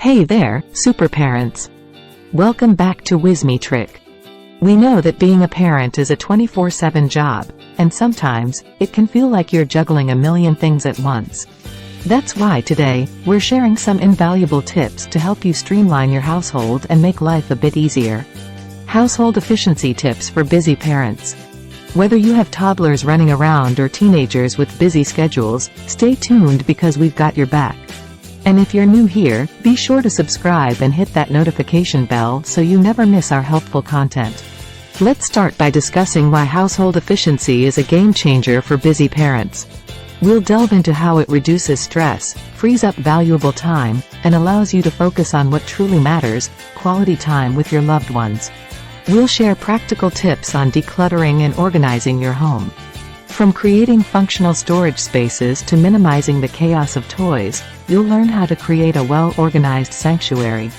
Hey there, super parents. Welcome back to Whimsy. We know that being a parent is a 24/7 job, and sometimes, it can feel like you're juggling a million things at once. That's why today, we're sharing some invaluable tips to help you streamline your household and make life a bit easier. Household efficiency tips for busy parents. Whether you have toddlers running around or teenagers with busy schedules, stay tuned because we've got your back. And if you're new here, be sure to subscribe and hit that notification bell so you never miss our helpful content. Let's start by discussing why household efficiency is a game changer for busy parents. We'll delve into how it reduces stress, frees up valuable time, and allows you to focus on what truly matters, quality time with your loved ones. We'll share practical tips on decluttering and organizing your home. From creating functional storage spaces to minimizing the chaos of toys, you'll learn how to create a well-organized sanctuary.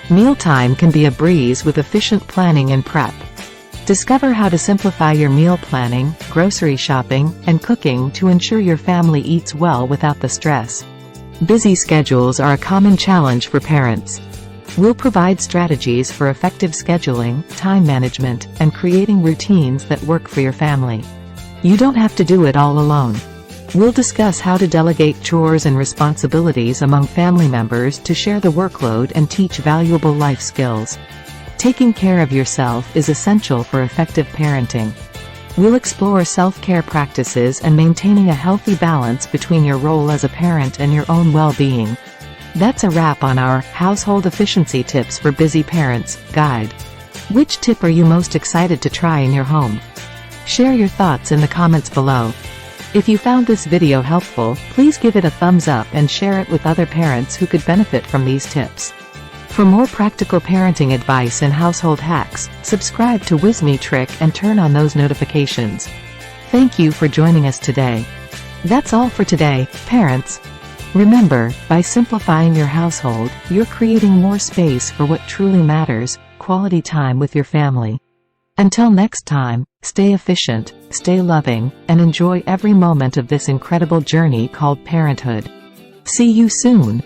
Mealtime can be a breeze with efficient planning and prep. Discover how to simplify your meal planning, grocery shopping, and cooking to ensure your family eats well without the stress. Busy schedules are a common challenge for parents. We'll provide strategies for effective scheduling, time management, and creating routines that work for your family. You don't have to do it all alone. We'll discuss how to delegate chores and responsibilities among family members to share the workload and teach valuable life skills. Taking care of yourself is essential for effective parenting. We'll explore self-care practices and maintaining a healthy balance between your role as a parent and your own well-being. That's a wrap on our Household Efficiency Tips for Busy Parents guide. Which tip are you most excited to try in your home? Share your thoughts in the comments below. If you found this video helpful, please give it a thumbs up and share it with other parents who could benefit from these tips. For more practical parenting advice and household hacks, subscribe to Whimsy and turn on those notifications. Thank you for joining us today. That's all for today, parents. Remember, by simplifying your household, you're creating more space for what truly matters, quality time with your family. Until next time, stay efficient, stay loving, and enjoy every moment of this incredible journey called parenthood. See you soon.